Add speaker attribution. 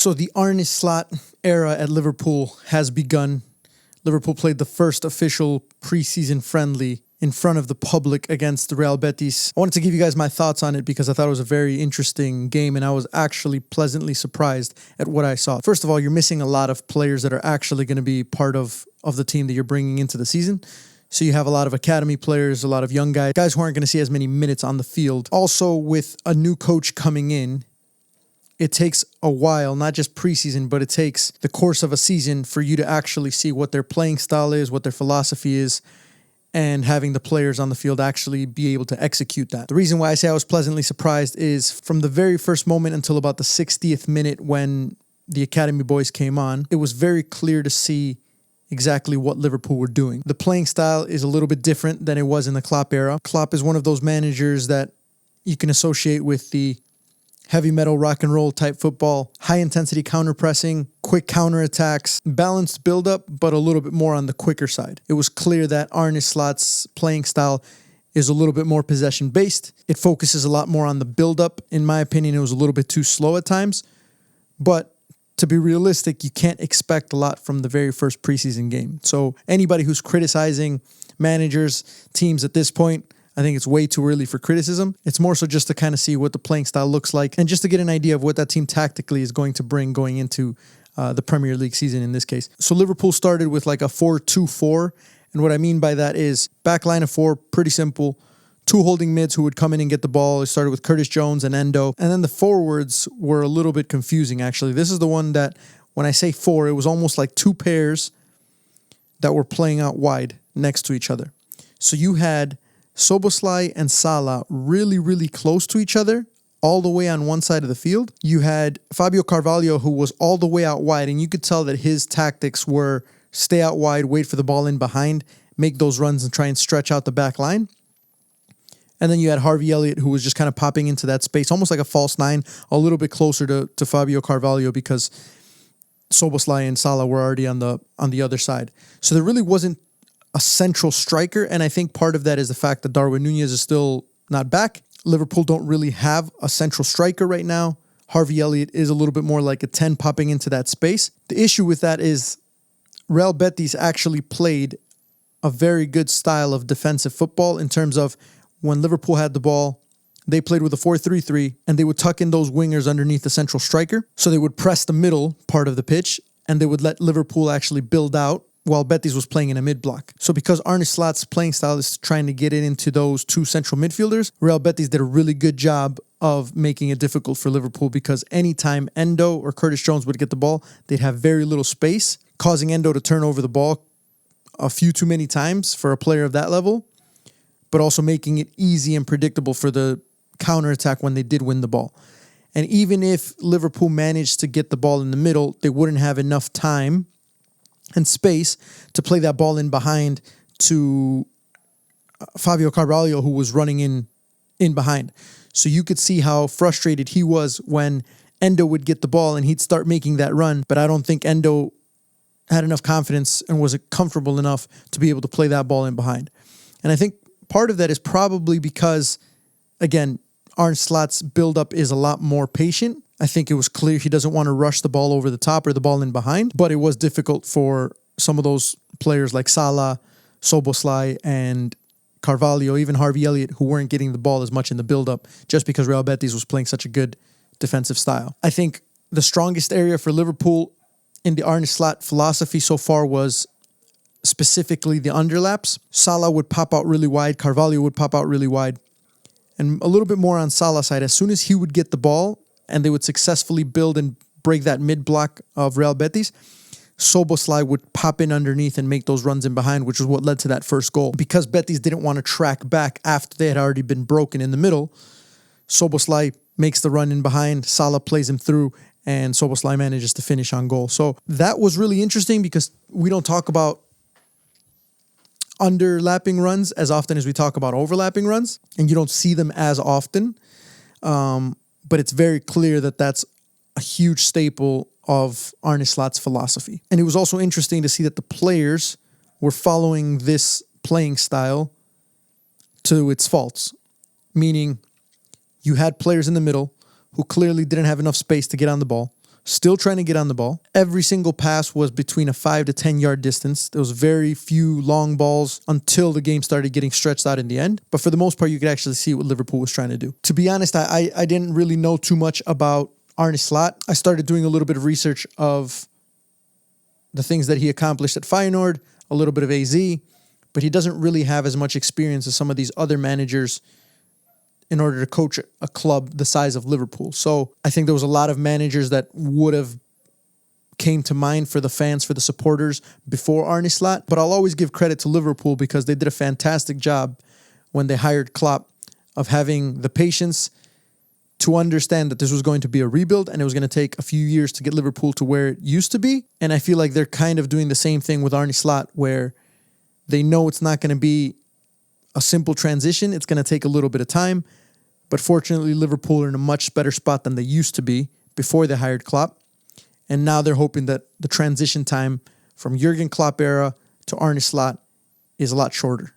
Speaker 1: So the Arne Slot era at Liverpool has begun. Liverpool played the first official preseason friendly in front of the public against the Real Betis. I wanted to give you guys my thoughts on it because I thought it was a very interesting game and I was actually pleasantly surprised at what I saw. First of all, you're missing a lot of players that are actually going to be part of the team that you're bringing into the season. So you have a lot of academy players, a lot of young guys who aren't going to see as many minutes on the field. Also, with a new coach coming in, it takes a while, not just preseason, but it takes the course of a season for you to actually see what their playing style is, what their philosophy is, and having the players on the field actually be able to execute that. The reason why I say I was pleasantly surprised is from the very first moment until about the 60th minute when the academy boys came on, it was very clear to see exactly what Liverpool were doing. The playing style is a little bit different than it was in the Klopp era. Klopp is one of those managers that you can associate with the heavy metal rock and roll type football, high intensity counter pressing, quick counter attacks, balanced build up, but a little bit more on the quicker side. It was clear that Arne Slot's playing style is a little bit more possession based. It focuses a lot more on the build up. In my opinion, it was a little bit too slow at times, but to be realistic, you can't expect a lot from the very first preseason game. So anybody who's criticizing managers, teams at this point, I think it's way too early for criticism. It's more so just to kind of see what the playing style looks like and just to get an idea of what that team tactically is going to bring going into the Premier League season in this case. So Liverpool started with like a 4-2-4. And what I mean by that is back line of four, pretty simple. Two holding mids who would come in and get the ball. It started with Curtis Jones and Endo. And then the forwards were a little bit confusing, actually. This is the one that, when I say four, it was almost like two pairs that were playing out wide next to each other. So you had Szoboszlai and Salah really, really close to each other, all the way on one side of the field. You had Fabio Carvalho, who was all the way out wide, and you could tell that his tactics were stay out wide, wait for the ball in behind, make those runs and try and stretch out the back line. And then you had Harvey Elliott, who was just kind of popping into that space, almost like a false nine, a little bit closer to Fabio Carvalho because Szoboszlai and Salah were already on the other side. So there really wasn't a central striker, and I think part of that is the fact that Darwin Núñez is still not back. Liverpool don't really have a central striker right now. Harvey Elliott is a little bit more like a 10 popping into that space. The issue with that is Real Betis actually played a very good style of defensive football in terms of when Liverpool had the ball, they played with a 4-3-3, and they would tuck in those wingers underneath the central striker. So they would press the middle part of the pitch, and they would let Liverpool actually build out while Betis was playing in a mid-block. So because Arne Slot's playing style is trying to get it into those two central midfielders, Real Betis did a really good job of making it difficult for Liverpool because anytime Endo or Curtis Jones would get the ball, they'd have very little space, causing Endo to turn over the ball a few too many times for a player of that level, but also making it easy and predictable for the counterattack when they did win the ball. And even if Liverpool managed to get the ball in the middle, they wouldn't have enough time and space to play that ball in behind to Fabio Carvalho, who was running in behind. So you could see how frustrated he was when Endo would get the ball and he'd start making that run. But I don't think Endo had enough confidence and was comfortable enough to be able to play that ball in behind. And I think part of that is probably because, again, Arne Slot's build-up is a lot more patient. I think it was clear he doesn't want to rush the ball over the top or the ball in behind, but it was difficult for some of those players like Salah, Szoboszlai, and Carvalho, even Harvey Elliott, who weren't getting the ball as much in the build-up just because Real Betis was playing such a good defensive style. I think the strongest area for Liverpool in the Arne Slot philosophy so far was specifically the underlaps. Salah would pop out really wide, Carvalho would pop out really wide, and a little bit more on Salah's side. As soon as he would get the ball and they would successfully build and break that mid-block of Real Betis, Szoboszlai would pop in underneath and make those runs in behind, which is what led to that first goal. Because Betis didn't want to track back after they had already been broken in the middle, Szoboszlai makes the run in behind, Salah plays him through, and Szoboszlai manages to finish on goal. So that was really interesting because we don't talk about underlapping runs as often as we talk about overlapping runs, and you don't see them as often. But it's very clear that that's a huge staple of Arne Slot's philosophy. And it was also interesting to see that the players were following this playing style to its faults, meaning you had players in the middle who clearly didn't have enough space to get on the ball. still trying to get on the ball. Every single pass was between a 5 to 10 yard distance. There was very few long balls until the game started getting stretched out in the end. But for the most part, you could actually see what Liverpool was trying to do. To be honest, I didn't really know too much about Arne Slot. I started doing a little bit of research of the things that he accomplished at Feyenoord, a little bit of AZ, but he doesn't really have as much experience as some of these other managers in order to coach a club the size of Liverpool. So I think there was a lot of managers that would have came to mind for the fans, for the supporters before Arne Slot. But I'll always give credit to Liverpool because they did a fantastic job when they hired Klopp of having the patience to understand that this was going to be a rebuild and it was going to take a few years to get Liverpool to where it used to be. And I feel like they're kind of doing the same thing with Arne Slot, where they know it's not going to be a simple transition. It's going to take a little bit of time. But fortunately, Liverpool are in a much better spot than they used to be before they hired Klopp. And now they're hoping that the transition time from Jurgen Klopp era to Arne Slot is a lot shorter.